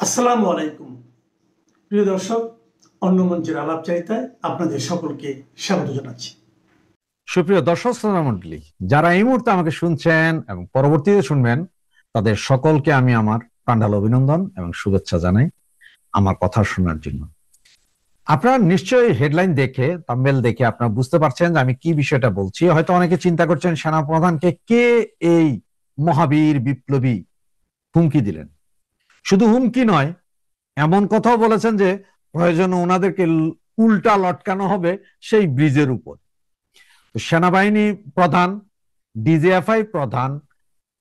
আসসালামু আলাইকুম প্রিয় দর্শক, অন্য মঞ্চের আলাপচারিতায় আপনাদের সকলকে স্বাগত জানাচ্ছি। সুপ্রিয় দর্শক শ্রোতা মণ্ডলী, যারা এই মুহূর্তে আমাকে শুনছেন এবং পরবর্তীতে শুনবেন, তাদের সকলকে আমি আমার প্রাণঢাল অভিনন্দন এবং শুভেচ্ছা জানাই আমার কথা শোনার জন্য। আপনারা নিশ্চয়ই হেডলাইন দেখে, থাম্বনেল দেখে আপনারা বুঝতে পারছেন যে আমি কি বিষয়টা বলছি। হয়তো অনেকে চিন্তা করছেন সেনাপ্রধানকে কে এই মহাবীর বিপ্লবী হুমকি দিলেন। শুধু হুমকি নয়, এমন কথাও বলেছেন যে প্রয়োজনে ওনাদেরকে উল্টা লটকানো হবে সেই ব্রিজের উপর। সেনাবাহিনী প্রধান, ডিজিএফআই প্রধান,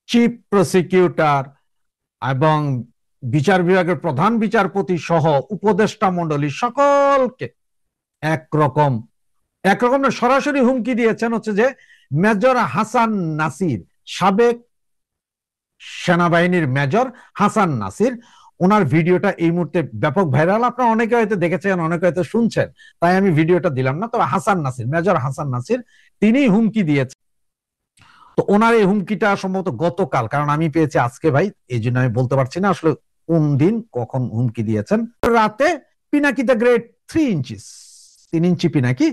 চিফ প্রসিকিউটর এবং বিচার বিভাগের প্রধান বিচারপতি সহ উপদেষ্টা মণ্ডলী সকলকে একরকম সরাসরি হুমকি দিয়েছেন হচ্ছে যে মেজর হাসান নাসির, সাবেক সেনাবাহিনীর মেজর হাসান নাসির, ওনার ভিডিওটা এই মুহূর্তে ব্যাপক ভাইরাল। আপনারা অনেকে হয়তো দেখেছেন, অনেকে হয়তো শুনছেন, তাই আমি ভিডিওটা দিলাম না। তবে হাসান নাসির, মেজর হাসান নাসির, তিনি হুমকি দিয়েছেন। তো ওনার এই হুমকিটা সম্ভবত গতকাল, কারণ আমি পেয়েছি আজকে ভাই, এই জন্য আমি বলতে পারছি না আসলে কোন দিন কখন হুমকি দিয়েছেন। রাতে পিনাকি দ্য গ্রেট 3 ইঞ্চিস, 3 ইঞ্চি পিনাকি,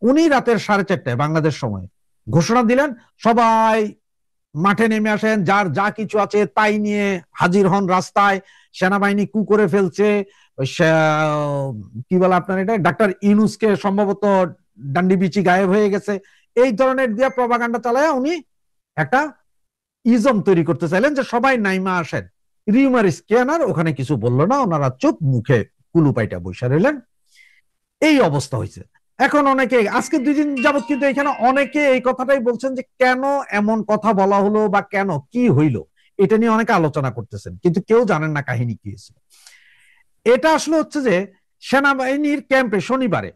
উনি রাতের 4:30টায় বাংলাদেশ সময় ঘোষণা দিলেন, সবাই মাঠে নেমে আসেন, যার যা কিছু আছে তাই নিয়ে হাজির হন রাস্তায়। সেনাবাহিনী কু করে ফেলছে, কি বলে আপনার এটা, ডাক্তার ইউনূসকে সম্ভবত ডান্ডি বিচি গায়েব হয়ে গেছে, এই ধরনের দিয়া প্রপাগান্ডা চালায় উনি একটা ইজম তৈরি করতে চাইলেন যে সবাই নাইমা আসেন। রিউমার স্ক্যানার ওখানে কিছু বললো না, ওনারা চুপ মুখে কুলুপাইটা বসে রইলেন। এই অবস্থা হয়েছে। এখন অনেকে আজকে 2 দিন যাবত কিন্তু এখানে অনেকে এই কথাটাই বলছেন যে কেন এমন কথা বলা হলো বা কেন কি হইলো, এটা নিয়ে অনেকে আলোচনা করতেছেন, কিন্তু কেউ জানেন না কাহিনী কি হয়েছে। এটা আসলে হচ্ছে যে সেনাবাহিনীর ক্যাম্পে শনিবারে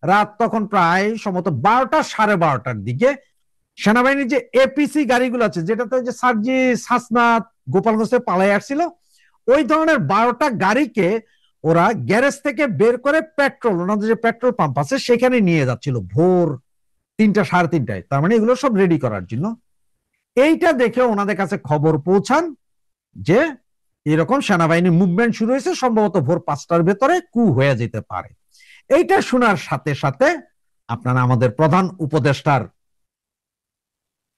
রাত তখন প্রায় সম্ভবত 12টা 12:30টার দিকে সেনাবাহিনীর যে এপিসি গাড়িগুলো আছে, যেটাতে যে সার্জিস, হাসনাত, গোপালগঞ্জে পালাই আসছিল, ওই ধরনের 12টা গাড়িকে ওরা গ্যারেজ থেকে বের করে পেট্রোল, ওনাদের যে পেট্রোল পাম্প আছে সেখানে নিয়ে যাচ্ছিল ভোর 3টা 3:30টায়। তার মানে এগুলো সব রেডি করার জন্য। এইটা দেখে ওনাদের কাছে খবর পৌঁছান যে এরকম সেনাবাহিনীর মুভমেন্ট শুরু হয়েছে, সম্ভবত ভোর 5টার ভেতরে কু হয়ে যেতে পারে। এইটা শোনার সাথে সাথে আপনারা আমাদের প্রধান উপদেষ্টার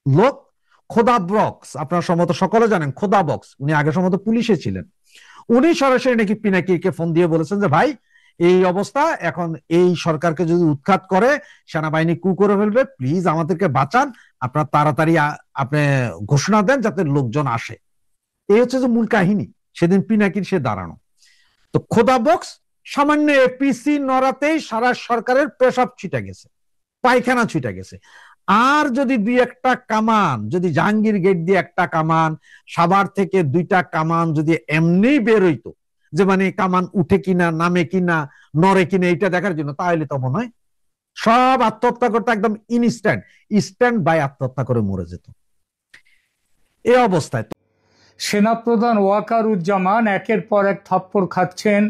লোক খোদা বক্স, আপনারা সম্ভবত সকলে জানেন খোদা বক্স, উনি আগে সম্ভবত পুলিশে ছিলেন, উনি সরাসরি নাকি পিনাকিকে ফোন দিয়ে বলেছেন যে ভাই এই অবস্থা, এখন এই সরকারকে যদি উৎখাত করে সেনাবাহিনী কু করে ফেলবে, প্লিজ আমাদেরকে বাঁচান, আপনার তাড়াতাড়ি আপনি ঘোষণা দেন যাতে লোকজন আসে। এই হচ্ছে যে মূল কাহিনী সেদিন পিনাকির সে দাঁড়ানো। তো খোদা বক্স সামান্য এপিসি নড়াতেই সারা সরকারের পেশাব ছিটা গেছে, পায়খানা ছিটা গেছে। আর যদি 2-1টা কামান, যদি জাহাঙ্গীর গেট দিয়ে একটা কামান, সাভার থেকে 2টা কামান যদি এমনি বের হইতো, যে মানে কামান উঠে কিনা, নামে কিনা, নড়ে কিনা, এইটা দেখার জন্য, তাহলে তো মনে হয় সব আত্মহত্যা করতে একদম স্ট্যান্ড বাই আত্মহত্যা করে মরে যেত। এই অবস্থায় সেনাপ্রধান ওয়াকারুজ্জামান একের পর এক থাপ্পড় খাচ্ছেন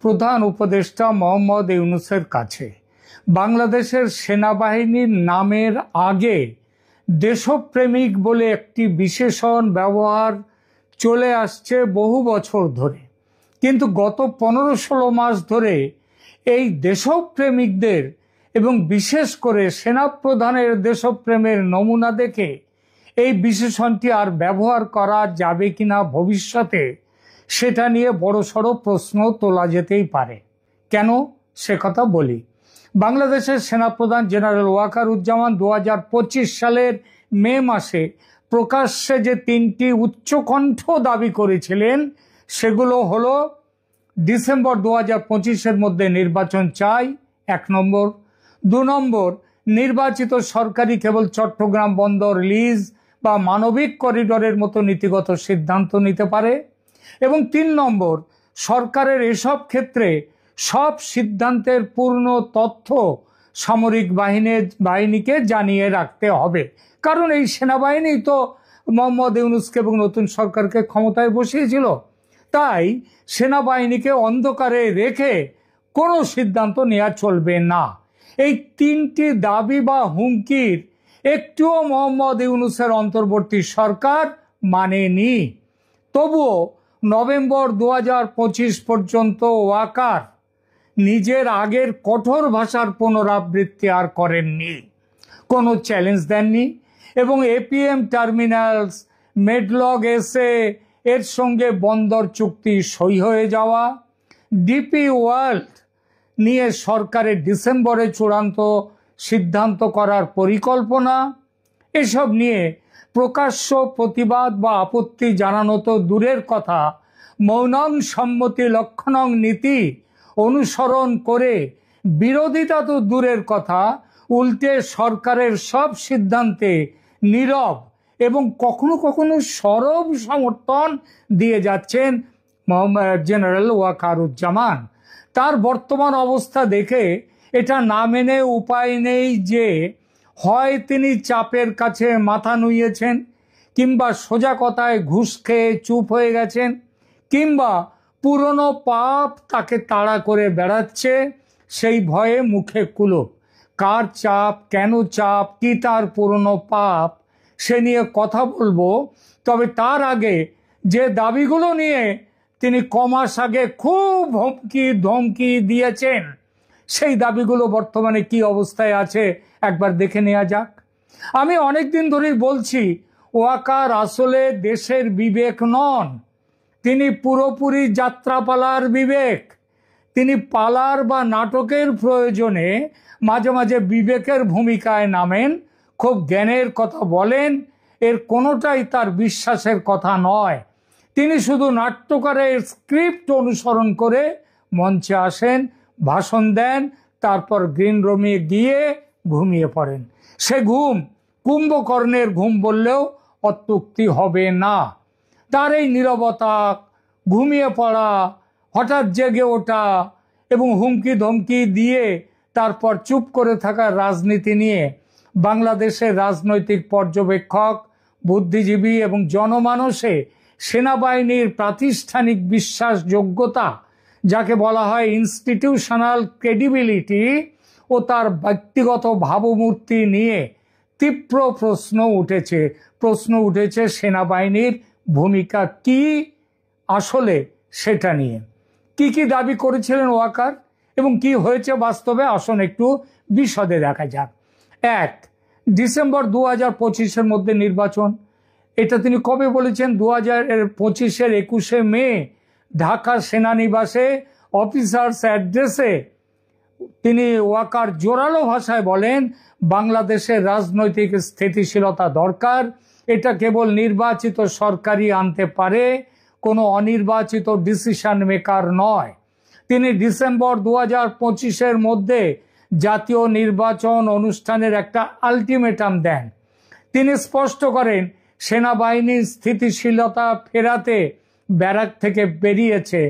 প্রধান উপদেষ্টা মোহাম্মদ ইউনূসের কাছে। বাংলাদেশের সেনাবাহিনীর নামের আগে দেশপ্রেমিক বলে একটি বিশেষণ ব্যবহার চলে আসছে বহু বছর ধরে, কিন্তু গত 15-16 মাস ধরে এই দেশপ্রেমিকদের এবং বিশেষ করে সেনাপ্রধানের দেশপ্রেমের নমুনা দেখে এই বিশেষণটি আর ব্যবহার করা যাবে কিনা ভবিষ্যতে, সেটা নিয়ে বড়সড় প্রশ্ন তোলা যেতেই পারে। কেন সে কথা বলি। বাংলাদেশের সেনাপ্রধান জেনারেল ওয়াকারুজ্জামান 2025 সালের মে মাসে প্রকাশ্যে যে 3টি উচ্চকণ্ঠ দাবি করেছিলেন, সেগুলো হলো ডিসেম্বর 2025-এর মধ্যে নির্বাচন চাই 1 নম্বর, 2 নম্বর নির্বাচিত সরকারি কেবল চট্টগ্রাম বন্দর লিজ বা মানবিক করিডোরের মতো নীতিগত সিদ্ধান্ত নিতে পারে, এবং 3 নম্বর সরকারের এসব ক্ষেত্রে সব সিদ্ধান্তের পূর্ণ তথ্য সামরিক বাহিনীকে জানিয়ে রাখতে হবে। কারণ এই সেনাবাহিনী তো মোহাম্মদ ইউনূসকে এবং নতুন সরকারকে ক্ষমতায় বসিয়েছিল, তাই সেনাবাহিনীকে অন্ধকারে রেখে কোনো সিদ্ধান্ত নেওয়া চলবে না। এই 3টি দাবি বা হুমকির একটিও মোহাম্মদ ইউনূসের অন্তর্বর্তী সরকার মানেনি। তবুও নভেম্বর 2025 পর্যন্ত ওয়াকার নিজের আগের কঠোর ভাষার পুনরাবৃত্তি আর করেননি, কোনো চ্যালেঞ্জ দেননি এবং এপিএম টার্মিনালস, মেডলগ এসে এর সঙ্গে বন্দর চুক্তি সই হয়ে যাওয়া, ডিপি ওয়ার্ল্ড নিয়ে সরকারের ডিসেম্বরে চূড়ান্ত সিদ্ধান্ত করার পরিকল্পনা, এসব নিয়ে প্রকাশ্য প্রতিবাদ বা আপত্তি জানানো তো দূরের কথা, মৌনং সম্মতি লক্ষণং নীতি অনুসরণ করে বিরোধিতা তো দূরের কথা, উল্টে সরকারের সব সিদ্ধান্তে নীরব এবং কখনো কখনো সরব সমর্থন দিয়ে যাচ্ছেন জেনারেল ওয়াকারুজ্জামান। তার বর্তমান অবস্থা দেখে এটা না মেনে উপায় নেই যে হয় তিনি চাপের কাছে মাথা নুইয়েছেন, কিংবা সোজা কথায় ঘুষ খেয়ে চুপ হয়ে গেছেন, কিংবা পুরনো পাপ তাকে তাড়া করে বেড়াচ্ছে, সেই ভয়ে মুখে কুলুপ। কার চাপ, কেন চাপ, কি তার পুরনো পাপ, সে নিয়ে কথা বলবো। তবে তার আগে যে দাবিগুলো নিয়ে তিনি কমাস আগে খুব হুমকি ধমকি দিয়েছেন, সেই দাবিগুলো বর্তমানে কি অবস্থায় আছে একবার দেখে নেওয়া যাক। আমি অনেকদিন ধরেই বলছি, ওয়াকার আসলে দেশের বিবেক নন, তিনি পুরোপুরি যাত্রাপালার বিবেক। তিনি পালার বা নাটকের প্রয়োজনে মাঝে মাঝে বিবেকের ভূমিকায় নামেন, খুব জ্ঞানের কথা বলেন, এর কোনোটাই তার বিশ্বাসের কথা নয়। তিনি শুধু নাট্যকারের স্ক্রিপ্ট অনুসরণ করে মঞ্চে আসেন, ভাষণ দেন, তারপর গ্রিন রুমে গিয়ে ঘুমিয়ে পড়েন। সে ঘুম কুম্ভকর্ণের ঘুম বললেও অত্যুক্তি হবে না। তার এই নীরবতা, ঘুমিয়ে পড়া, হঠাৎ জেগে ওঠা এবং হুমকি ধমকি দিয়ে তারপর চুপ করে থাকার রাজনীতি নিয়ে বাংলাদেশের রাজনৈতিক পর্যবেক্ষক, বুদ্ধিজীবী এবং জনমানসে সেনাবাহিনীর প্রাতিষ্ঠানিক বিশ্বাসযোগ্যতা, যাকে বলা হয় ইনস্টিটিউশনাল ক্রেডিবিলিটি, ও তার ব্যক্তিগত ভাবমূর্তি নিয়ে তীব্র প্রশ্ন উঠেছে সেনাবাহিনীর ভূমিকা কি আসলে, সেটা নিয়ে। কি কি দাবি করেছিলেন ওয়াকার এবং কি হয়েছে বাস্তবে, আসুন একটু বিশদে দেখা যাক। 1, ডিসেম্বর 2025-এর মধ্যে নির্বাচন। এটা তিনি কবে বলেছেন? 2025-এর 21শে মে ঢাকা সেনানিবাসে অফিসার্স অ্যাড্রেসে তিনি ওয়াকার জোরালো ভাষায় বলেন, বাংলাদেশের রাজনৈতিক স্থিতিশীলতা দরকার, এটা কেবল নির্বাচিত সরকারই আনতে পারে, কোনো অনির্বাচিত ডিসিশন মেকার নয়। তিনি ডিসেম্বর 2025-এর মধ্যে জাতীয় নির্বাচন অনুষ্ঠানের একটা আলটিমেটাম দেন। তিনি স্পষ্ট করেন, সেনাবাহিনীর স্থিতিশীলতা ফেরাতে ব্যারাক থেকে বেরিয়েছে,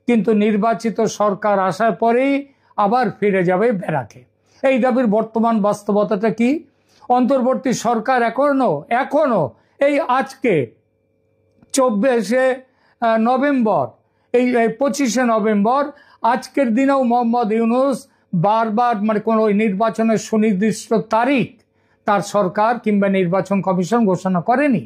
কিন্তু নির্বাচিত সরকার আসার পরেই আবার ফিরে যাবে ব্যারাকে। এই দাবির বর্তমান বাস্তবতাটা কি? অন্তর্বর্তী সরকার এখনো এই আজকে 24শে নভেম্বর, এই 25শে নভেম্বর, আজকের দিনেও মোহাম্মদ ইউনূস বারবার কোনো নির্বাচনের সুনির্দিষ্ট তারিখ তার সরকার কিংবা নির্বাচন কমিশন ঘোষণা করেনি।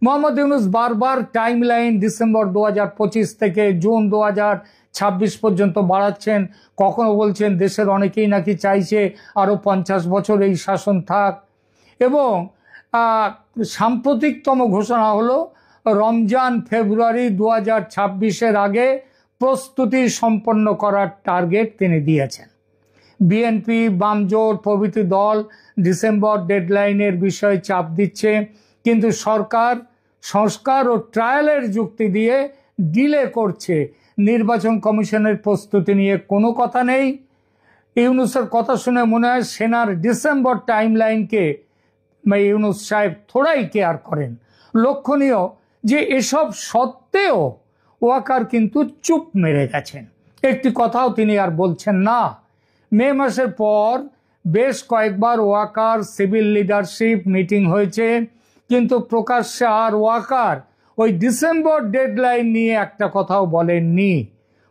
মোহাম্মদ ইউনূস বারবার টাইম লাইন ডিসেম্বর 2025 থেকে জুন 2026 পর্যন্ত বাড়াচ্ছেন। কখনো বলছেন দেশের অনেকেই নাকি চাইছে আরো 50 বছর এই শাসন থাক, এবং সাম্প্রতিকতম ঘোষণা হলো রমজান ফেব্রুয়ারি 2026-এর আগে প্রস্তুতি সম্পন্ন করার টার্গেট তিনি দিয়েছেন। বিএনপি, বামজোট প্রভৃতি দল ডিসেম্বর ডেডলাইনের বিষয়ে চাপ দিচ্ছে, কিন্তু সরকার সংস্কার ও ট্রায়ালের যুক্তি দিয়ে ডিলে করছে। নির্বাচন কমিশনের প্রস্তুতি নিয়ে কোনো কথা নেই। ইউনূসের কথা শুনে মনে হয় সেনার ডিসেম্বর টাইমলাইনকে ইউনূস সাহেব থোড়াই কেয়ার করেন। লক্ষণীয় যে এসব সত্ত্বেও ওয়াকার কিন্তু চুপ মেরে গেছেন, একটি কথাও তিনি আর বলছেন না। মে মাসের পর বেশ কয়েকবার ওয়াকার সিভিল লিডারশিপ মিটিং হয়েছে, কিন্তু প্রকাশ্যে আর ওয়াকার ওই ডিসেম্বর ডেডলাইন নিয়ে একটা কথাও বলেননি।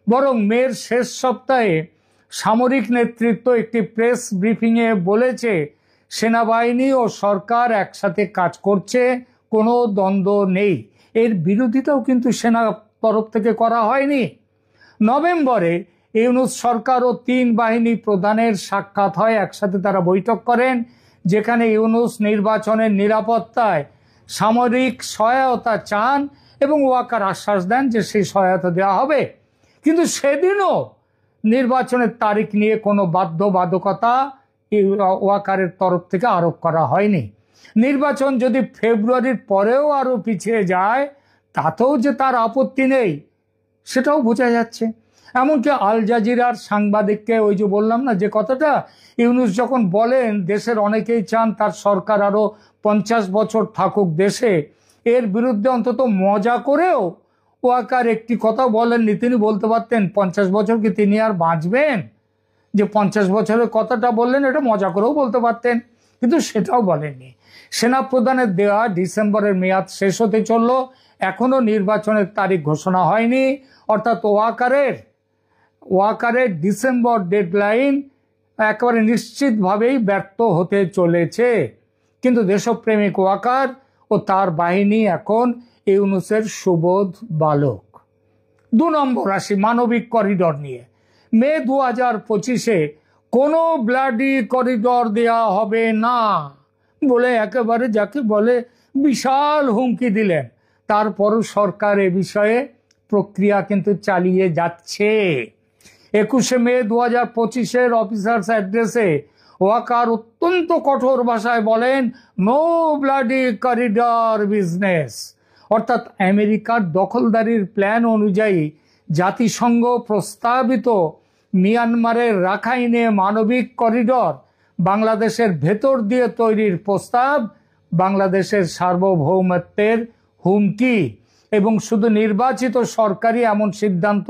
বরং মের শেষ সপ্তাহে সামরিক নেতৃত্ব একটি প্রেস ব্রিফিংয়ে বলেছে সেনাবাহিনী ও সরকার একসাথে কাজ করছে, কোনো দ্বন্দ্ব নেই। এর বিরোধিতাও কিন্তু সেনা তরফ থেকে করা হয়নি। নভেম্বরে ইউনূস সরকার ও 3 বাহিনী প্রধানের সাক্ষাৎ হয়, একসাথে তারা বৈঠক করেন, যেখানে ইউনূস নির্বাচনের নিরাপত্তায় সামরিক সহায়তা চান এবং ওয়াকার আশ্বাস দেন যে সেই সহায়তা দেওয়া হবে। কিন্তু সেদিনও নির্বাচনের তারিখ নিয়ে কোনো বাধ্যবাধকতা ওয়াকারের তরফ থেকে আরোপ করা হয়নি। নির্বাচন যদি ফেব্রুয়ারির পরেও আরো পিছিয়ে যায় তাতেও যে তার আপত্তি নেই সেটাও বোঝা যাচ্ছে। এমনকি আল জাজিরার সাংবাদিককে ওই যে বললাম না যে কথাটা, ইউনূস যখন বলেন দেশের অনেকেই চান তার সরকার আরো 50 বছর থাকুক দেশে, এর বিরুদ্ধে অন্তত মজা করেও ওয়াকার একটি কথা বলেননি। তিনি বলতে পারতেন 50 বছর কি তিনি আর বাঁচবেন, যে 50 বছরের কথাটা বললেন এটা মজা করেও বলতে পারতেন, কিন্তু সেটাও বলেননি। সেনাপ্রধানের দেওয়া ডিসেম্বরের মেয়াদ শেষ হতে চলল, এখনো নির্বাচনের তারিখ ঘোষণা হয়নি, অর্থাৎ ওয়াকারের ডিসেম্বর ডেডলাইন একেবারে নিশ্চিতভাবেই ব্যর্থ হতে চলেছে। কিন্তু দেশপ্রেমিক ওয়াকার ও তার বাহিনী এখন ইউনূসের সুবোধ বালক। 2 নম্বর আসি মানবিক করিডর নিয়ে। মে 2025-এ কোনো ব্লাডি করিডর দেয়া হবে না বলে একেবারে যাকে বলে বিশাল হুমকি দিলেন। তারপরও সরকার এ বিষয়ে প্রক্রিয়া কিন্তু চালিয়ে যাচ্ছে। 21শে মে 2025-এর অফিসার্স অ্যাড্রেসে ওয়াকার অত্যন্ত কঠোর ভাষায় বলেন, নো ব্লাডি করিডর বিজনেস। অর্থাৎ আমেরিকার দখলদারির প্ল্যান অনুযায়ী জাতিসংঘ প্রস্তাবিত মিয়ানমারের রাখাইনে মানবিক করিডর বাংলাদেশের ভেতর দিয়ে তৈরির প্রস্তাব বাংলাদেশের সার্বভৌমত্বের হুমকি, এবং শুধু নির্বাচিত সরকারই এমন সিদ্ধান্ত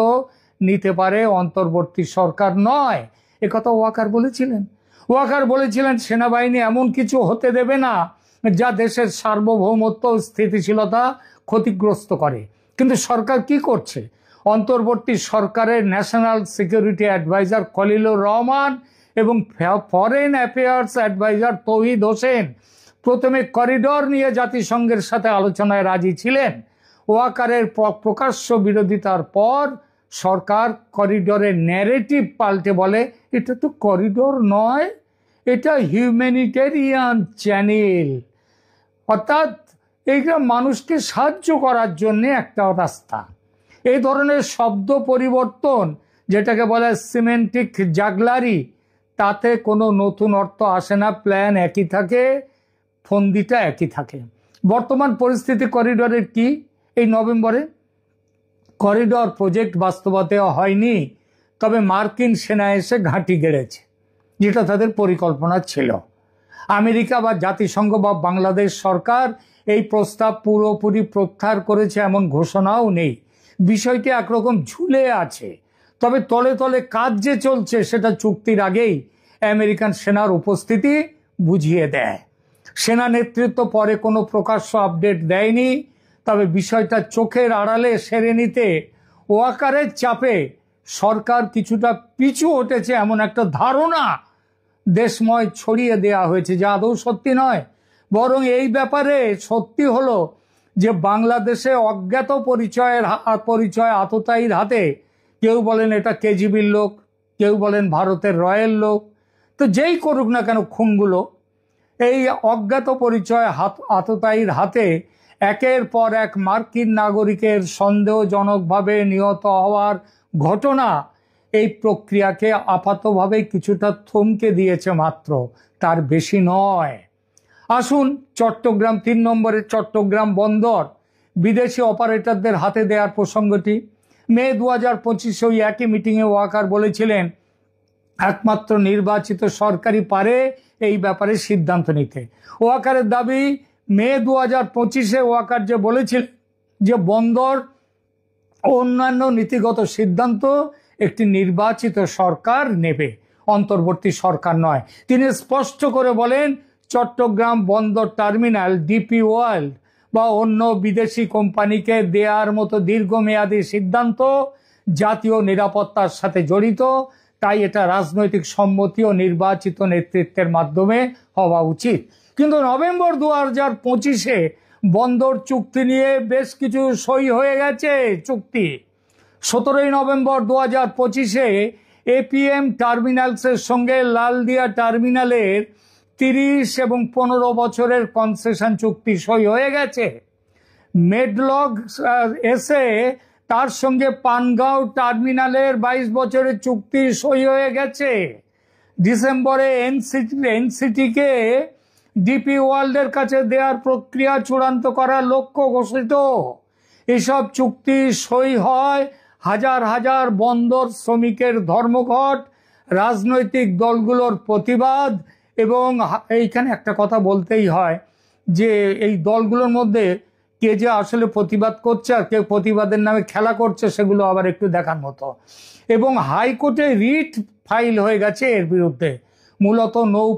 নিতে পারে, অন্তর্বর্তী সরকার নয়। একথা ওয়াকার বলেছিলেন। ওয়াকার বলেছিলেন সেনাবাহিনী এমন কিছু হতে দেবে না যা দেশের সার্বভৌমত্ব স্থিতিশীলতা ক্ষতিগ্রস্ত করে। কিন্তু সরকার কি করছে? অন্তর্বর্তী সরকারের national security adviser Khalilur Rahman এবং foreign affairs adviser Touhid Hossain প্রথমে করিডর নিয়ে জাতিসংঘের সাথে আলোচনায় রাজি ছিলেন। ওয়াকারের প্রকাশ্য বিরোধিতার পর সরকার করিডরের ন্যারেটিভ পাল্টে বলে এটা তো করিডর নয়, এটা হিউম্যানিটেরিয়ান চ্যানেল, অর্থাৎ এইটা মানুষকে সাহায্য করার জন্য একটা রাস্তা। এই ধরনের শব্দ পরিবর্তন, যেটাকে বলে সিমেন্টিক জাগলারি, তাতে কোনো নতুন অর্থ আসে না। প্ল্যান একই থাকে, ফন্দিটা একই থাকে। বর্তমান পরিস্থিতি করিডরের কি? এই নভেম্বরে করিডর প্রজেক্ট বাস্তবায়িত হয়নি, তবে মার্কিন সেনা এসে ঘাঁটি গেড়েছে, যেটা তাদের পরিকল্পনা ছিল। আমেরিকা বা জাতিসংঘ বা বাংলাদেশ সরকার এই প্রস্তাব পুরোপুরি প্রত্যাহার করেছে এমন ঘোষণাও নেই। বিষয়টি একরকম ঝুলে আছে। তবে তলে তলে কাজ যে চলছে সেটা চুক্তির আগেই আমেরিকান সেনার উপস্থিতি বুঝিয়ে দেয়। সেনা নেতৃত্ব পরে কোনো প্রকাশ্য আপডেট দেয়নি, তবে বিষয়টা চোখের আড়ালে সেরে নিতে ওয়াকারের চাপে সরকার কিছুটা পিছু হটেছে এমন একটা ধারণা দেশময় ছড়িয়ে দেয়া হয়েছে, যা আদৌ সত্যি নয়। বরং এই ব্যাপারে সত্যি হলো যে বাংলাদেশে অজ্ঞাত পরিচয় আততায়ীর হাতে, কেউ বলেন এটা কেজিবির লোক, কেউ বলেন ভারতের রয়্যাল লোক, তো যেই করুক না কেন খুনগুলো, এই অজ্ঞাত পরিচয় আততায়ীর হাতে একের পর এক মার্কিন নাগরিকের সন্দেহজনকভাবে নিহত হওয়ার ঘটনা এই প্রক্রিয়াকে আপাতভাবে কিছুটা থমকে দিয়েছে মাত্র, তার বেশি নয়। আসুন চট্টগ্রাম 3 নম্বরের চট্টগ্রাম বন্দর বিদেশি অপারেটরদের হাতে দেওয়ার প্রসঙ্গটি। মে 2025 ওই একই মিটিংয়ে ওয়াকার বলেছিলেন একমাত্র নির্বাচিত সরকারই পারে এই ব্যাপারে সিদ্ধান্ত নিতে। ওয়াকারের দাবি, মে 2025-এ ওয়াকার যে বলেছিলেন যে বন্দর ও অন্যান্য নীতিগত সিদ্ধান্ত একটি নির্বাচিত সরকার নেবে, অন্তর্বর্তী সরকার নয়। তিনি স্পষ্ট করে বলেন চট্টগ্রাম বন্দর টার্মিনাল ডিপি ওয়ার্ল্ড বা অন্য বিদেশি কোম্পানিকে দেওয়ার মতো দীর্ঘমেয়াদী সিদ্ধান্ত জাতীয় নিরাপত্তার সাথে জড়িত, তাই এটা রাজনৈতিক সম্মতি ও নির্বাচিত নেতৃত্বের মাধ্যমে হওয়া উচিত। কিন্তু নভেম্বর 2025-এ বন্দর চুক্তি নিয়ে বেশ কিছু সই হয়ে গেছে চুক্তি। 17 নভেম্বর 2025-এ এপিএম টার্মিনালসের সঙ্গে লালদিয়া টার্মিনালের 30 এবং 15 বছরের কনসেশন চুক্তি সই হয়ে গেছে। মেডলগ এসে তার সঙ্গে পানগাঁও টার্মিনালের 22 বছরের চুক্তি সই হয়ে গেছে। ডিসেম্বরে এনসিটিকে ডিপি ওয়ার্ল্ডের কাছে দেওয়ার প্রক্রিয়া চূড়ান্ত করার লক্ষ্য ঘোষিত। এসব চুক্তি সই হয় হাজার হাজার বন্দর শ্রমিকের ধর্মঘট, রাজনৈতিক দলগুলোর প্রতিবাদ, এবং এইখানে একটা কথা বলতেই হয় যে এই দলগুলোর মধ্যে কে যে আসলে প্রতিবাদ করছে আর কে প্রতিবাদের নামে খেলা করছে সেগুলো আবার একটু দেখার মতো। এবং হাইকোর্টে রিট ফাইল হয়ে গেছে এর বিরুদ্ধে। মূলত নৌ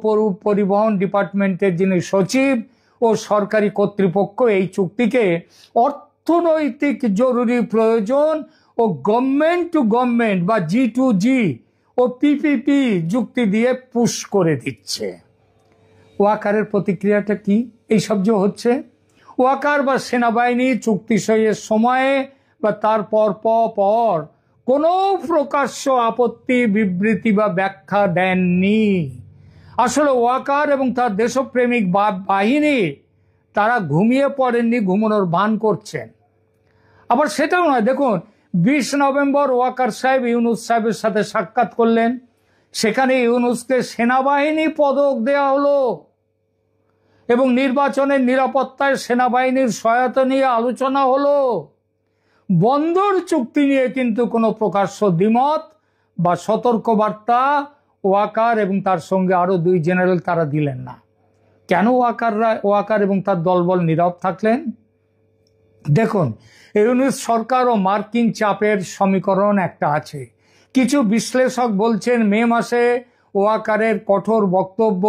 পরিবহন ডিপার্টমেন্টের যিনি সচিব ও সরকারি কর্তৃপক্ষ এই চুক্তিকে অর্থনৈতিক জরুরি প্রয়োজন ও গভর্নমেন্ট টু গভর্নমেন্ট বা G2G ও পিপিপি যুক্তি দিয়ে পুশ করে দিচ্ছে। ওয়াকারের প্রতিক্রিয়াটা কি? এইসব যে হচ্ছে, ওয়াকার বা সেনাবাহিনী চুক্তি সইয়ের সময়ে বা তার পর কোনো প্রকাশ্য আপত্তি, বিবৃতি বা ব্যাখ্যা দেননি। আসলে ওয়াকার এবং তার দেশপ্রেমিক বাহিনী তারা ঘুমিয়ে পড়েননি, ঘুমানোর ভান করছেন। আবার সেটাও নয়, দেখুন 20 নভেম্বর ওয়াকার সাহেব ইউনুস সাহেবের সাথে সাক্ষাৎ করলেন। সেখানে ইউনুসকে সেনাবাহিনী পদক দেওয়া হলো এবং নির্বাচনের নিরাপত্তায় সেনাবাহিনীর সহায়তা নিয়ে আলোচনা হলো। বন্দর চুক্তি নিয়ে কিন্তু কোনো প্রকাশ্য দ্বিমত বা সতর্কবার্তা ওয়াকার এবং তার সঙ্গে আরো 2 জেনারেল তারা দিলেন না। কেন ওয়াকার এবং তার দলবল নীরব থাকলেন? দেখুন, ইউনুস সরকার ও মার্কিন চাপের সমীকরণ একটা আছে। কিছু বিশ্লেষক বলছেন মে মাসে ওয়াকারের কঠোর বক্তব্য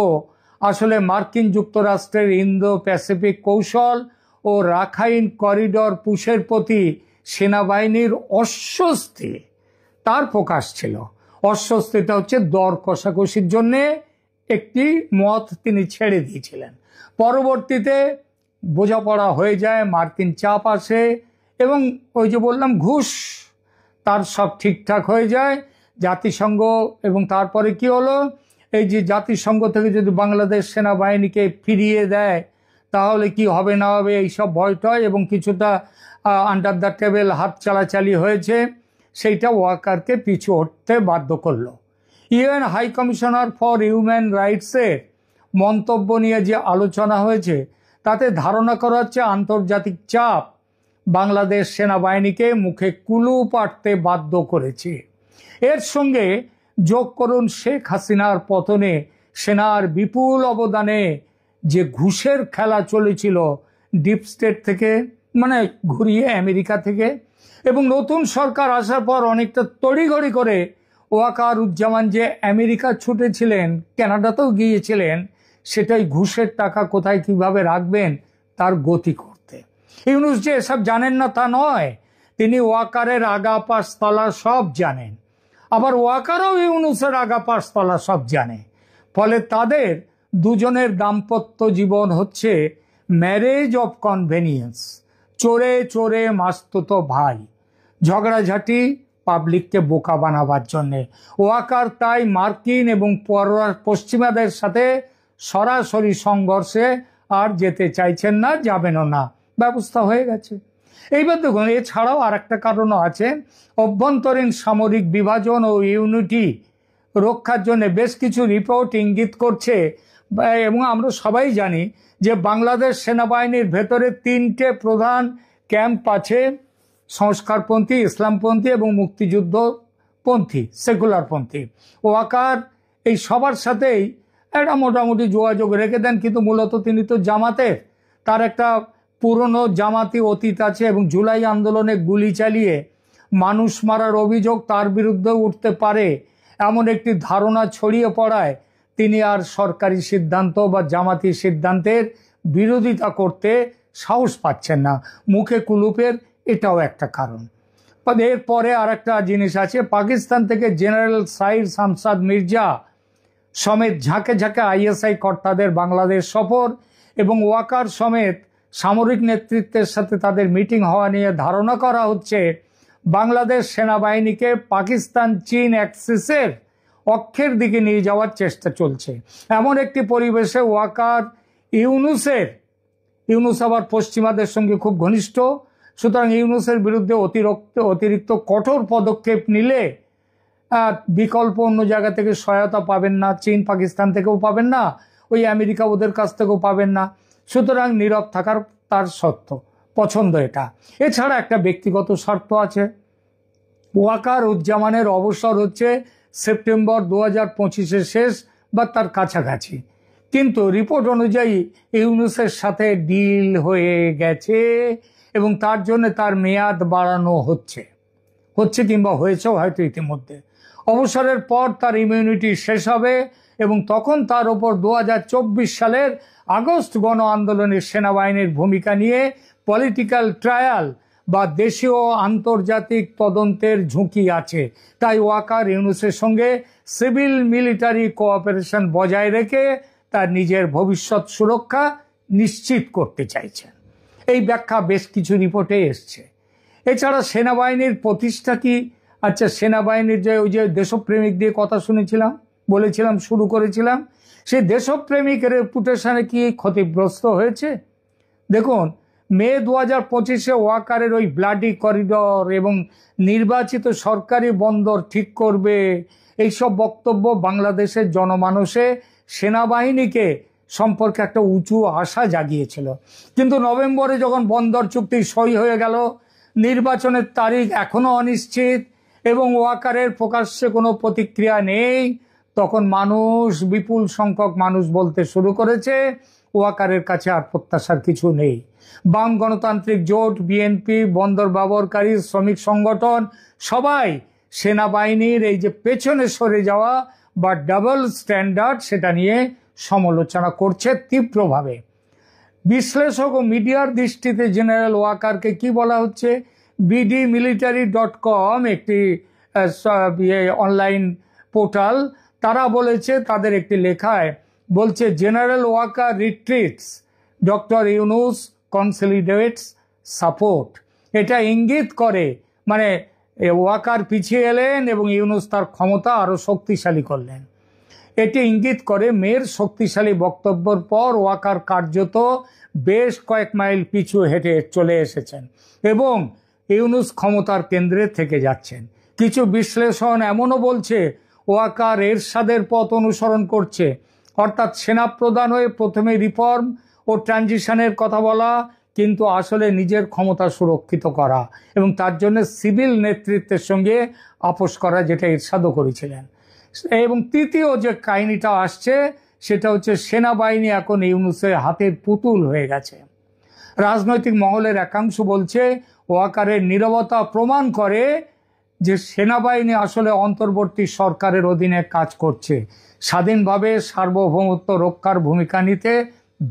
আসলে মার্কিন যুক্তরাষ্ট্রের ইন্দো প্যাসিফিক কৌশল ও রাখাইন করিডর পুশের প্রতি সেনাবাহিনীর অস্বস্তি তার প্রকাশ ছিল। অস্বস্তিটা হচ্ছে দর কষাকষির জন্য একটি মত তিনি ছেড়ে দিয়েছিলেন। পরবর্তীতে বোঝাপড়া হয়ে যায়, মার্কিন চাপ আসে এবং ওই যে বললাম ঘুষ, তার সব ঠিকঠাক হয়ে যায়। জাতিসংঘ এবং তারপরে কি হলো, এই যে জাতিসংঘ থেকে যদি বাংলাদেশ সেনাবাহিনীকে ফিরিয়ে দেয় তাহলে কি হবে না হবে এইসব ভয়টয় এবং কিছুটা আন্ডার দ্য টেবিল হাত চালাচালি হয়েছে, সেইটা ওয়াকারকে পিছু হটতে বাধ্য করলো। UN high commissioner for human রাইটসের মন্তব্য নিয়ে যে আলোচনা হয়েছে তাতে ধারণা করা হচ্ছে আন্তর্জাতিক চাপ বাংলাদেশ সেনাবাহিনীকে মুখে কুলু পাড়তে বাধ্য করেছে। এর সঙ্গে যোগ করুন শেখ হাসিনার পতনে সেনার বিপুল অবদানে যে ঘুষের খেলা চলেছিল ডিপ স্টেট থেকে, মানে ঘুরিয়ে আমেরিকা থেকে, এবং নতুন সরকার আসার পর অনেকটা তড়িঘড়ি করে ওয়াকারুজ্জামান যে আমেরিকা ছুটেছিলেন, কানাডাতেও গিয়েছিলেন, সেটাই ঘুষের টাকা কোথায় কিভাবে রাখবেন তার গতি করতে। ইউনুস যে এসব জানেন না তা নয়, তিনি ওয়াকারের আগা পাশতলা সব জানেন, আবার ওয়াকারও ইউনুসের আগা পাশতলা সব জানে। ফলে তাদের দুজনের দাম্পত্য জীবন হচ্ছে ম্যারেজ অফ কনভেনিয়েন্স, চোরে চোরে মাস্তুতো ভাই, ঝগড়াঝাটি পাবলিককে বোকা বানাবার জন্যে। ওয়াকার তাই মার্কিন এবং পশ্চিমাদের সাথে সরাসরি সংঘর্ষে আর যেতে চাইছেন না, যাবেনও না, ব্যবস্থা হয়ে গেছে। এইবার দেখুন, এছাড়াও আর একটা কারণও আছে। অভ্যন্তরীণ সামরিক বিভাজন ও ইউনিটি রক্ষার জন্য বেশ কিছু রিপোর্ট ইঙ্গিত করছে, এবং আমরা সবাই জানি যে বাংলাদেশ সেনাবাহিনীর ভেতরে 3টে প্রধান ক্যাম্প আছে, সংস্কারপন্থী, ইসলামপন্থী এবং মুক্তিযুদ্ধপন্থী, সেকুলারপন্থী। ওয়াকার এই সবার সাথেই একটা মোটামুটি যোগাযোগ রেখে দেন, কিন্তু মূলত তিনি তো জামাতের, তার একটা পুরনো জামাতি অতীত আছে এবং জুলাই আন্দোলনে গুলি চালিয়ে মানুষ মারার অভিযোগ তার বিরুদ্ধে উঠতে পারে এমন একটি ধারণা ছড়িয়ে পড়ায় তিনি আর সরকারি সিদ্ধান্ত বা জামাতি সিদ্ধান্তের বিরোধিতা করতে সাহস পাচ্ছেন না, মুখে কুলুপের, এটাও একটা কারণ। এরপরে আর একটা জিনিস আছে, পাকিস্তান থেকে জেনারেল সাইর শামসাদ মির্জা সমেত ঝাঁকে ঝাঁকে আইএসআই কর্তাদের বাংলাদেশ সফর এবং ওয়াকার সমেত সামরিক নেতৃত্বের সাথে তাদের মিটিং হওয়া নিয়ে ধারণা করা হচ্ছে বাংলাদেশ সেনাবাহিনীকে পাকিস্তান চীন অ্যাক্সিসের অক্ষের দিকে নিয়ে যাওয়ার চেষ্টা চলছে। এমন একটি পরিবেশে ওয়াকার ইউনুস আবার পশ্চিমাদের সঙ্গে খুব ঘনিষ্ঠ, সুতরাং ইউনুসের বিরুদ্ধে অতিরিক্ত কঠোর পদক্ষেপ নিলে বিকল্প অন্য জায়গা থেকে সহায়তা পাবেন না, চীন পাকিস্তান থেকেও পাবেন না, ওই আমেরিকা ওদের কাছ থেকেও পাবেন না। সুতরাং নীরব থাকার তার পছন্দ এটা। এছাড়া একটা ব্যক্তিগত স্বার্থ আছে। ওয়াকারুজ্জামানের অবসর হচ্ছে সেপ্টেম্বর 2025-এর শেষ বা তার কাছাকাছি, কিন্তু রিপোর্ট অনুযায়ী ইউনুসের সাথে ডিল হয়ে গেছে এবং তার জন্য তার মেয়াদ বাড়ানো হচ্ছে কিংবা হয়েছেও হয়তো ইতিমধ্যে। অবসরের পর তার ইমিউনিটি শেষ হবে এবং তখন তার ওপর 2024 সালের আগস্ট গণ আন্দোলনের সেনাবাহিনীর ভূমিকা নিয়ে পলিটিক্যাল ট্রায়াল বা দেশীয় আন্তর্জাতিক তদন্তের ঝুঁকি আছে। তাই ওয়াকার ইউনুসের সঙ্গে সিভিল মিলিটারি কোঅপারেশন বজায় রেখে তার নিজের ভবিষ্যৎ সুরক্ষা নিশ্চিত করতে চাইছেন। এই ব্যাখ্যা বেশ কিছু রিপোর্টে এসছে। এছাড়া সেনাবাহিনীর প্রতিষ্ঠা কি, আচ্ছা সেনাবাহিনীর ওই যে দেশপ্রেমিক দিয়ে কথা বলেছিলাম শুরু করেছিলাম, সেই দেশপ্রেমিকের রেপুটেশনে কি ক্ষতিগ্রস্ত হয়েছে? দেখুন, মে 2025-এ ওয়াকারের ওই ব্লাডি করিডর এবং নির্বাচিত সরকারি বন্দর ঠিক করবে এইসব বক্তব্য বাংলাদেশের জনমানসে সেনাবাহিনীকে সম্পর্কে একটা উঁচু আশা জাগিয়েছিল। কিন্তু নভেম্বরে যখন বন্দর চুক্তি সই হয়ে গেল, নির্বাচনের তারিখ এখনো অনিশ্চিত এবং ওয়াকারের প্রকাশ্যে কোনো প্রতিক্রিয়া নেই, তখন বিপুল সংখ্যক মানুষ বলতে শুরু করেছে ওয়াকারের কাছে আর প্রত্যাশার কিছু নেই। বাম গণতান্ত্রিক জোট, বিএনপি, বন্দর ব্যবহারকারী শ্রমিক সংগঠন সবাই সেনাবাহিনীর এই যে পেছনে সরে যাওয়া বা ডাবল স্ট্যান্ডার্ড সেটা নিয়ে সমালোচনা করছে তীব্রভাবে। বিশ্লেষক ও মিডিয়ার দৃষ্টিতে জেনারেল ওয়াকারকে কি বলা হচ্ছে, bdmilitary.com একটি অনলাইন পোর্টাল, তারা বলেছে তাদের একটি লেখায় বলছে general Waker retreats, doctor Yunus consolidates support. এটা ইঙ্গিত করে মানে ওয়াকার পিছিয়ে এলেন এবং ইউনুস তার ক্ষমতা আরো শক্তিশালী করলেন। এটি ইঙ্গিত করে মেয়ের শক্তিশালী বক্তব্যের পর ওয়াকার কার্যত বেশ কয়েক মাইল পিছু হেঁটে চলে এসেছেন এবং ইউনুস ক্ষমতার কেন্দ্রে থেকে যাচ্ছেন। কিছু বিশ্লেষণ এমনও বলছে ওয়াকার এরশাদের পথ অনুসরণ করছে, অর্থাৎ সেনাপ্রধান হয়ে প্রথমে রিফর্ম ও ট্রানজিশনের কথা বলা, কিন্তু আসলে নিজের ক্ষমতা সুরক্ষিত করা এবং তার জন্য সিভিল নেতৃত্বের সঙ্গে আপোষ করা, যেটা এরশাদও করেছিলেন। এবং তৃতীয় যে কাহিনীটা আসছে সেটা হচ্ছে সেনাবাহিনী এখন ইউনুসের হাতের পুতুল হয়ে গেছে। রাজনৈতিক মহলের একাংশ বলছে ওয়াকারের নীরবতা প্রমাণ করে যে সেনাবাহিনী আসলে অন্তর্বর্তী সরকারের অধীনে কাজ করছে, স্বাধীনভাবে সার্বভৌমত্ব রক্ষার ভূমিকা নিতে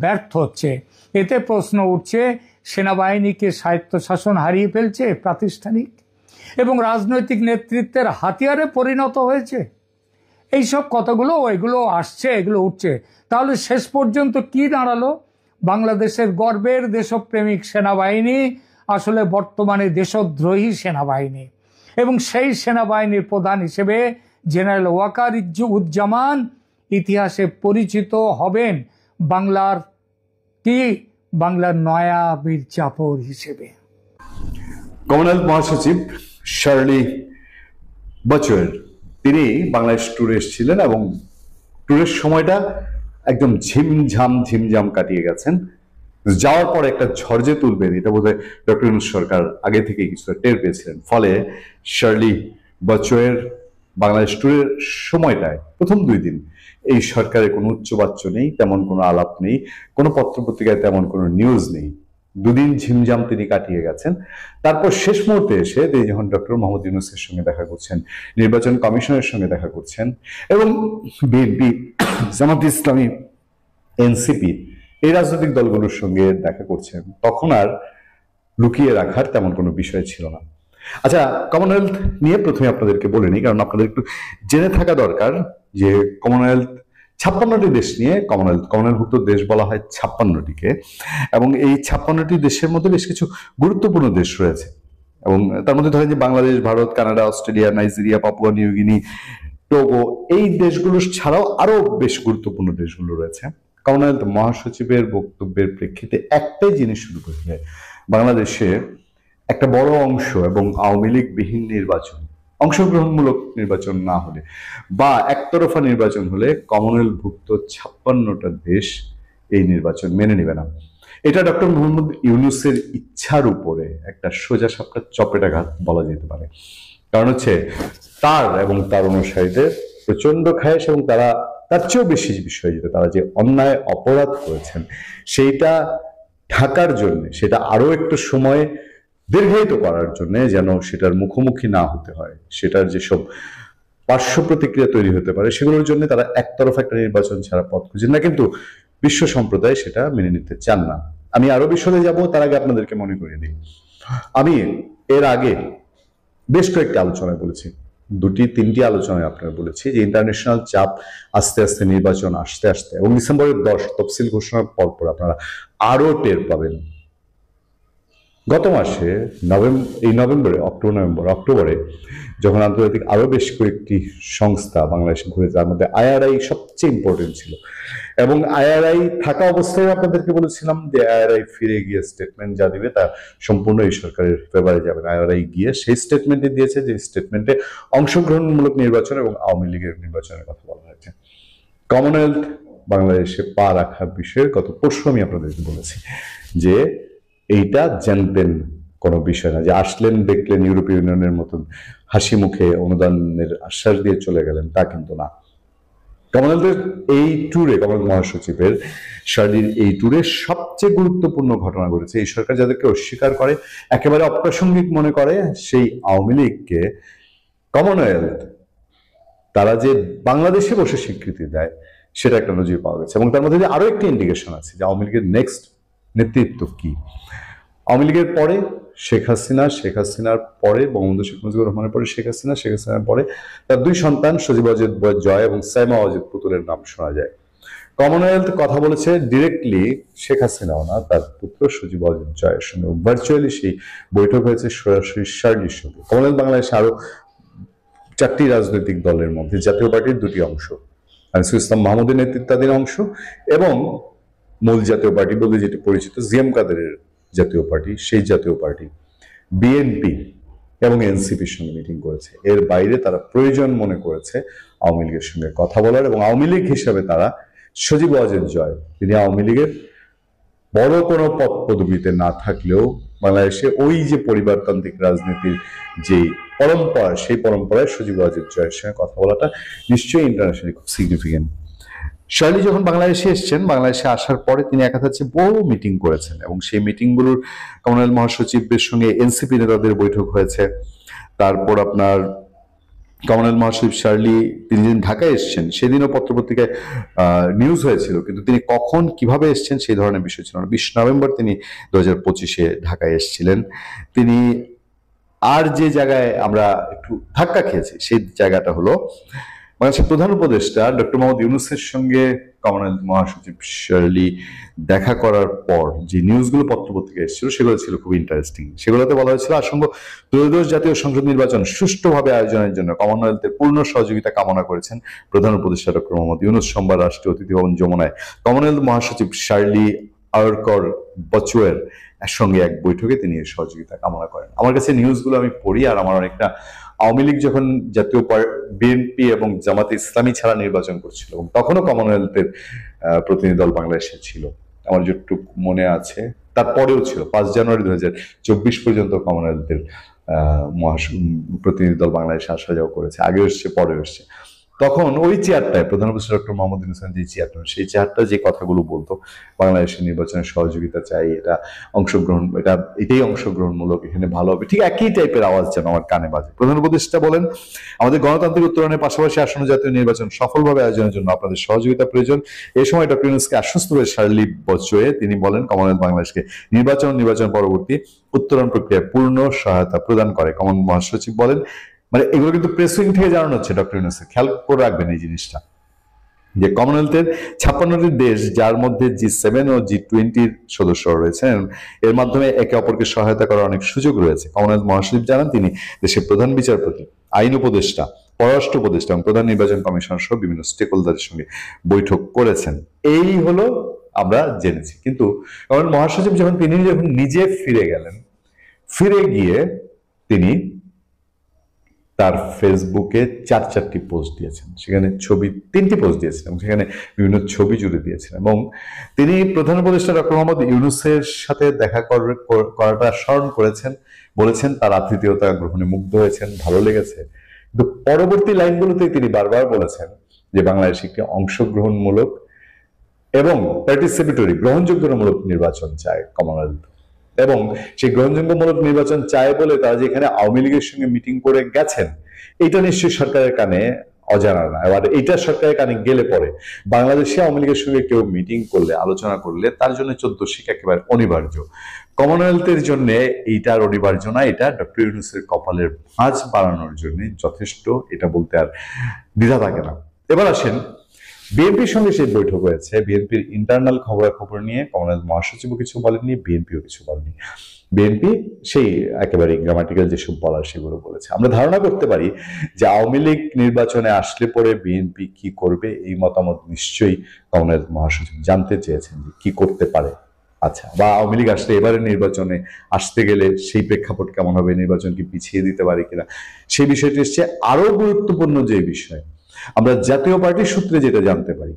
ব্যর্থ হচ্ছে। এতে প্রশ্ন উঠছে, সেনাবাহিনীকে স্বায়ত্তশাসন হারিয়ে ফেলছে, প্রাতিষ্ঠানিক এবং রাজনৈতিক নেতৃত্বের হাতিয়ারে পরিণত হয়েছে। এইসব কথাগুলো এগুলো আসছে, এগুলো উঠছে। তাহলে শেষ পর্যন্ত কি দাঁড়ালো? বাংলাদেশের গর্বের দেশপ্রেমিক সেনাবাহিনী আসলে বর্তমানে দেশদ্রোহী সেনাবাহিনী এবং সেই সেনাবাহিনীর প্রধান হিসেবে জেনারেল ওয়াকারুজ্জামান ইতিহাসে পরিচিত হবেন বাংলার নয়া বীর জাফর হিসেবে। কমনওয়েলথ মহাসচিব শার্লি বচওয়েল তিনি বাংলাদেশ ট্যুরে এসেছিলেন এবং ট্যুরের সময়টা একদম ঝিমঝাম কাটিয়ে গেছেন। যাওয়ার পর একটা ঝড় যে তুলবে এটা বোধহয় ডক্টর ইউনূস সরকার আগে থেকে কিছুটা টের পেয়েছিলেন। ফলে শার্লি বচওয়েল বাংলাদেশ ট্যুরের সময়টায় প্রথম 2 দিন এই সরকারের কোনো উচ্চবাচ্য নেই, তেমন কোনো আলাপ নেই, কোনো পত্রপত্রিকায় তেমন কোনো নিউজ নেই। 2 দিন ঝিমঝাম তিনি কাটিয়ে গেছেন। তারপর শেষ মুহূর্তে এসে তিনি যখন ডক্টর মোহাম্মদ ইউনূসের সঙ্গে দেখা করছেন, নির্বাচন কমিশনের সঙ্গে দেখা করছেন এবং বিএনপি, জামাত ইসলামী, এনসিপি এই রাজনৈতিক দলগুলোর সঙ্গে দেখা করছেন, তখন আর লুকিয়ে রাখার তেমন কোনো বিষয় ছিল না। আচ্ছা, কমনওয়েলথ নিয়ে প্রথমে আপনাদেরকে বলে নিই, কারণ আপনাদের একটু জেনে থাকা দরকার যে কমনওয়েলথ 56টি দেশ নিয়ে কমনওয়েলথভুক্ত দেশ বলা হয় 56টিকে, এবং এই 56টি দেশের মধ্যে বেশ কিছু গুরুত্বপূর্ণ দেশ রয়েছে, এবং তার মধ্যে ধরেন যে Bangladesh, Bharat, Canada, Australia, Nigeria, Papua New Guinea, Togo, এই দেশগুলো ছাড়াও আরো বেশ গুরুত্বপূর্ণ দেশগুলো রয়েছে। কমনওয়েলথ মহাসচিবের বক্তব্যের প্রেক্ষিতে একটাই জিনিস শুরু করে যায়, বাংলাদেশে একটা বড় অংশ এবং আওয়ামী লীগ বিহীন নির্বাচন, অংশগ্রহণমূলক নির্বাচন না হলে বা একতরফা নির্বাচন হলে কমনওয়েলথভুক্ত 56টা দেশ এই নির্বাচন মেনে নেবে না। এটা ডক্টর মোহাম্মদ ইউনূসের ইচ্ছার উপরে একটা সোজা সাপটা চপেটাঘাত বলা যেতে পারে। কারণ হচ্ছে তার এবং তার অনুসারীদের প্রচন্ড খায়েশ, এবং তারা তার চেয়েও বেশি বিষয় যেটা তারা যে অন্যায় অপরাধ করেছেন সেইটা ঢাকার জন্য, সেটা আরো একটু সময় দীর্ঘায়িত করার জন্য, যেন সেটার মুখোমুখি না হতে হয়, সেটার যেসব পার্শ্ব প্রতিক্রিয়া তৈরি হতে পারে সেগুলোর জন্য তারা একতরফা একটা নির্বাচন ছাড়া পথ খুঁজেন না, কিন্তু বিশ্ব সম্প্রদায় সেটা মেনে নিতে চান না। আমি আরো বিশদে যাব, তার আগে আপনাদেরকে মনে করিয়ে দিই, আমি এর আগে বেশ কয়েকটি আলোচনায় বলেছি, 2-3টি আলোচনায় আপনারা বলেছি যে ইন্টারন্যাশনাল চাপ আস্তে আস্তে নির্বাচন আসতে আসতে এবং ডিসেম্বরের 10 তফসিল ঘোষণার পর আপনারা আরো টের পাবেন। গত মাসে অক্টোবরে যখন আন্তর্জাতিক আরো বেশ কয়েকটি সংস্থা বাংলাদেশে ঘুরে, তার মধ্যে আইআরআই সবচেয়ে ইম্পর্টেন্ট ছিল, এবং আইআরআই থাকা অবস্থায় আপনাদেরকে বলেছিলাম যে আইআরআই ফিরে গিয়ে স্টেটমেন্ট যা দিবে তা সম্পূর্ণ এই সরকারের ফেভারে যাবে। আইআরআই গিয়ে সেই স্টেটমেন্টে দিয়েছে, যে স্টেটমেন্টে অংশগ্রহণমূলক নির্বাচন এবং আওয়ামী লীগের নির্বাচনের কথা বলা হয়েছে। কমনওয়েলথ বাংলাদেশে পা রাখার বিষয়ে গত পরশু আমি আপনাদেরকে বলেছি যে এইটা জানতেন কোনো বিষয় না, যে আসলেন দেখলেন ইউরোপীয় ইউনিয়নের মতন হাসি মুখে অনুদানের আশ্বাস দিয়ে চলে গেলেন, তা কিন্তু না। কমনওয়েলথের এই ট্যুরে, কমনওয়েলথ মহাসচিবের শার্লির এই ট্যুরে সবচেয়ে গুরুত্বপূর্ণ ঘটনা ঘটেছে। এই সরকার যাদেরকে অস্বীকার করে, একেবারে অপ্রাসঙ্গিক মনে করে সেই আওয়ামী লীগকে কমনওয়েলথ তারা যে বাংলাদেশে বসে স্বীকৃতি দেয় সেটা একটা নজির পাওয়া গেছে, এবং তার মধ্যে আরো একটি ইন্ডিকেশন আছে যে আওয়ামী লীগের নেক্সট নেতৃত্ব কি। আওয়ামী লীগের পরে শেখ হাসিনা, শেখ হাসিনার পরে বঙ্গবন্ধু শেখ মুজিবুর রহমানের পরে শেখ হাসিনা, শেখ হাসিনার পরে তার 2 সন্তান সজীব ওয়াজেদ জয় এবং সাইমা ওয়াজেদ পুতুলের নাম শোনা যায়। কমনওয়েলথ কথা বলেছে ডিরেক্টলি শেখ হাসিনাও না, তার পুত্র সজীব ওয়াজেদ জয়ের সঙ্গে ভার্চুয়ালি সেই বৈঠক হয়েছে সরাসরি শার্লির সঙ্গে। কমনওয়েলথ বাংলাদেশে আরো 4টি রাজনৈতিক দলের মধ্যে জাতীয় পার্টির 2টি অংশ, আনিসুল ইসলাম মাহমুদের নেতৃত্বাধীন অংশ এবং মূল জাতীয় পার্টি বলে যেটি পরিচিত জিএম কাদেরের জাতীয় পার্টি, সেই জাতীয় পার্টি বিএনপি এবং এনসিপির সঙ্গে মিটিং করেছে। এর বাইরে তারা প্রয়োজন মনে করেছে আওয়ামী লীগের সঙ্গে কথা বলার, এবং আওয়ামী লীগ হিসাবে তারা সজীব ওয়াজেদ জয়, তিনি আওয়ামী লীগের বড় কোনো পদ পদবিতে না থাকলেও বাংলাদেশে ওই যে পরিবারতান্ত্রিক রাজনীতির যে পরম্পরা, সেই পরম্পরায় সজীব ওয়াজেদ জয়ের সঙ্গে কথা বলাটা নিশ্চয়ই ইন্টারন্যাশনালি খুব সিগনিফিকেন্ট। শার্লি যখন বাংলাদেশে এসেছেন, বাংলাদেশে আসার পরে তিনি একাধারে বহু মিটিং করেছেন, এবং সেই মিটিংগুলোর কমনওয়েলথ মহাসচিবের সঙ্গে এনসিপি নেতাদের বৈঠক হয়েছে। তারপর আপনার কমনওয়েলথ মহাসচিব শার্লি তিনি যেদিন ঢাকায় এসেছেন সেদিনও পত্রপত্রিকায় নিউজ হয়েছিল, কিন্তু তিনি কখন কিভাবে এসেছেন সেই ধরনের বিষয় ছিল না। 20 নভেম্বর তিনি 2025-এ ঢাকায় এসেছিলেন। তিনি আর যে জায়গায় আমরা একটু ধাক্কা খেয়েছি সেই জায়গাটা হলো বাংলাদেশের প্রধান উপদেষ্টা ডক্টর মোহাম্মদ ইউনূসের সঙ্গে কমনওয়েলথ মহাসচিব শার্লি দেখা করার পর যে নিউজগুলো পত্রপত্রিকা এসেছিল সেগুলো ছিল খুব ইন্টারেস্টিং। সেগুলোতে বলা হয়েছিল আসন্ন ত্রয়োদশ জাতীয় সংসদ নির্বাচন সুষ্ঠুভাবে আয়োজনের জন্য কমনওয়েলথের পূর্ণ সহযোগিতা কামনা করেছেন প্রধান উপদেষ্টা ডক্টর মোহাম্মদ ইউনূস। সোমবার রাষ্ট্রীয় অতিথি ভবন যমুনায় কমনওয়েলথ মহাসচিব শার্লি আওয়ারকর বচুয়ের সঙ্গে এক বৈঠকে তিনি এর সহযোগিতা কামনা করেন। আমার কাছে নিউজগুলো আমি পড়ি, আর আমার অনেকটা আওয়ামী লীগ যখন জাতীয় বিএনপি এবং জামাতে ইসলামী ছাড়া নির্বাচন করছিল, এবং তখনও কমনওয়েলথের প্রতিনিধি দল বাংলাদেশে ছিল, আমার যেটুকু মনে আছে তারপরেও ছিল 5 জানুয়ারি 2024 পর্যন্ত কমনওয়েলথের প্রতিনিধি দল বাংলাদেশে আসা যাওয়া করেছে, আগে এসছে পরে এসছে। তখন ওই চেয়ারটায় প্রধান উপদেষ্টা ডক্টর মোহাম্মদ ইউনূস যে চেয়ারটা, সেই চেয়ারটা যে কথাগুলো বলতো বাংলাদেশের নির্বাচনের সহযোগিতা চাই, এটা অংশগ্রহণ, এটাই অংশগ্রহণমূলক, এখানে ভালো হবে, ঠিক একই টাইপের আওয়াজ যেন আমার কানে বাজে। প্রধান উপদেষ্টা বলেন আমাদের গণতান্ত্রিক উত্তরণের পাশাপাশি আসন্ন জাতীয় নির্বাচন সফলভাবে আয়োজনের জন্য আপনাদের সহযোগিতা প্রয়োজন। এই সময় ডক্টর ইউনূসকে আশ্বস্ত করে শার্লি বচুয়ে তিনি বলেন কমনওয়েলথ বাংলাদেশকে নির্বাচন পরবর্তী উত্তরণ প্রক্রিয়ায় পূর্ণ সহায়তা প্রদান করে। কমন মহাসচিব বলেন, মানে এগুলো কিন্তু প্রেস উইং থেকে জানানো হচ্ছে ডক্টর ইউনূসকে, খেয়াল করে রাখবেন এই জিনিসটা, যে কমনওয়েলথের 56টি দেশ, যার মধ্যে G7 ও G20 সদস্য রয়েছেন, এর মাধ্যমে একে অপরকে সহায়তা করার অনেক সুযোগ রয়েছে। কমনওয়েলথ মহাসচিব জানান তিনি দেশের প্রধান বিচারপতি, আইন উপদেষ্টা, পররাষ্ট্র উপদেষ্টা এবং প্রধান নির্বাচন কমিশনার সহ বিভিন্ন স্টেক হোল্ডারের সঙ্গে বৈঠক করেছেন। এই হলো আমরা জেনেছি। কিন্তু কমনওয়েলথ মহাসচিব যখন নিজে ফিরে গেলেন, ফিরে গিয়ে তিনি তার ফেসবুকে 4টি পোস্ট দিয়েছেন, সেখানে ছবি 3টি পোস্ট দিয়েছেন এবং সেখানে বিভিন্ন ছবি জুড়ে দিয়েছেন। এবং তিনি প্রধান উপদেষ্টা ডক্টর মোহাম্মদ ইউনূসের সাথে দেখা করাটা স্মরণ করেছেন, বলেছেন তার আতিথেয়তা গ্রহণে মুগ্ধ হয়েছেন, ভালো লেগেছে। কিন্তু পরবর্তী লাইনগুলোতে তিনি বারবার বলেছেন যে বাংলাদেশ একটি অংশগ্রহণমূলক এবং পার্টিসিপেটরি গ্রহণযোগ্যমূলক নির্বাচন চায় কমনওয়েলথ, এবং সেই গ্রহণযোগ্যমূলক নির্বাচন চায় বলে তারা যেখানে আওয়ামী লীগের সঙ্গে মিটিং করে গেছেন, এটা নিশ্চয়ই সরকারের কানে অজানা না। এবার এটা সরকারের কানে গেলে পরে বাংলাদেশে আওয়ামী লীগের সঙ্গে কেউ মিটিং করলে, আলোচনা করলে তার জন্য 14 শিক একেবারে অনিবার্য। কমনওয়েলথের জন্য এইটার অনিবার্য না, এটা ডক্টর ইউনূসের কপালের ভাঁজ বাড়ানোর জন্য যথেষ্ট, এটা বলতে আর দ্বিধা থাকে না। এবার আসেন বিএনপির সঙ্গে সেই বৈঠক হয়েছে, বিএনপির ইন্টারনাল খবরাখবর নিয়ে কমনওয়েলথ মহাসচিবও কিছু বলেননি, বিএনপিও কিছু বলেনি। বিএনপি সেই একেবারে গ্রামাটিক্যাল যেসব বলার সেগুলো বলেছে। আমরা ধারণা করতে পারি যে আওয়ামী লীগ নির্বাচনে আসলে পরে বিএনপি কি করবে, এই মতামত নিশ্চয়ই কমনওয়েলথ মহাসচিব জানতে চেয়েছেন যে কি করতে পারে। আচ্ছা, বা আওয়ামী লীগ আসলে এবারে নির্বাচনে আসতে গেলে সেই প্রেক্ষাপট কেমন হবে, নির্বাচন কি পিছিয়ে দিতে পারে কিনা, সেই বিষয়টি এসছে। আরো গুরুত্বপূর্ণ যে বিষয়, আমরা জাতীয় পার্টির সূত্রে যেটা জানতে পারি,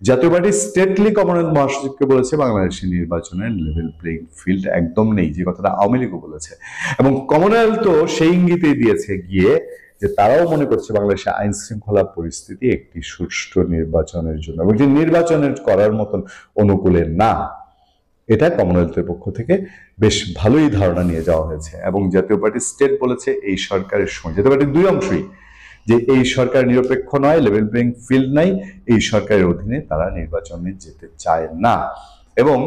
জাতীয় পার্টি স্টেটলি কমনওয়েলথ মহাসচিবকে বলেছে বাংলাদেশের নির্বাচনের লেভেল প্লেইং ফিল্ড একদম নেই, যে কথাটা আওয়ামী লীগও বলেছে। এবং কমনওয়েলথও সেই ইঙ্গিতেই দিয়েছে গিয়ে যে তারাও মনে করছে বাংলাদেশের আইন শৃঙ্খলা পরিস্থিতি একটি সুষ্ঠু নির্বাচনের জন্য এবং নির্বাচনের করার মতন অনুকূলে না। এটা কমনওয়েলথের পক্ষ থেকে বেশ ভালোই ধারণা নিয়ে যাওয়া হয়েছে। এবং জাতীয় পার্টি স্টেট বলেছে এই সরকারের সময়, জাতীয় পার্টির দুই অংশই, যে এই সরকার নিরপেক্ষ নয়, লেভেল প্লেইং ফিল্ড নাই, এই সরকারের অধীনে তারা নির্বাচনে যেতে চায় না। এবং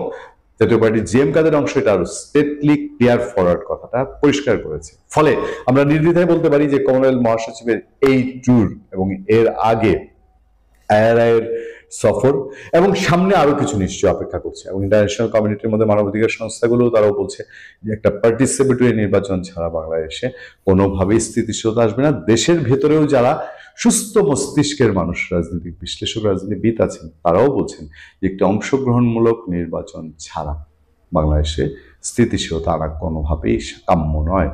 জাতীয় পার্টির জিএম কাদের অংশ এটা আরো স্টেটলি ক্লিয়ার ফরওয়ার্ড কথাটা পরিষ্কার করেছে। ফলে আমরা নির্দ্বিধায় বলতে পারি যে কমনওয়েলথ মহাসচিবের এই ট্যুর এবং এর আগে আইআরআই এর সফর এবং সামনে আরো কিছু নিশ্চয় অপেক্ষা করছে। এবং ইন্টারন্যাশনাল কমিউনিটির মধ্যে মানবাধিকার সংস্থাগুলো তারাও বলছে যে একটা পার্টিসিপেটরি নির্বাচন ছাড়া বাংলাদেশে কোনোভাবেই স্থিতিশীলতা আসবে না। দেশের ভেতরেও যারা সুস্থ মস্তিষ্কের মানুষ, রাজনৈতিক বিশ্লেষক, রাজনীতিবিদ আছেন, তারাও বলছেন যে একটি অংশগ্রহণমূলক নির্বাচন ছাড়া বাংলাদেশে স্থিতিশীলতা আনা কোনোভাবেই কাম্য নয়।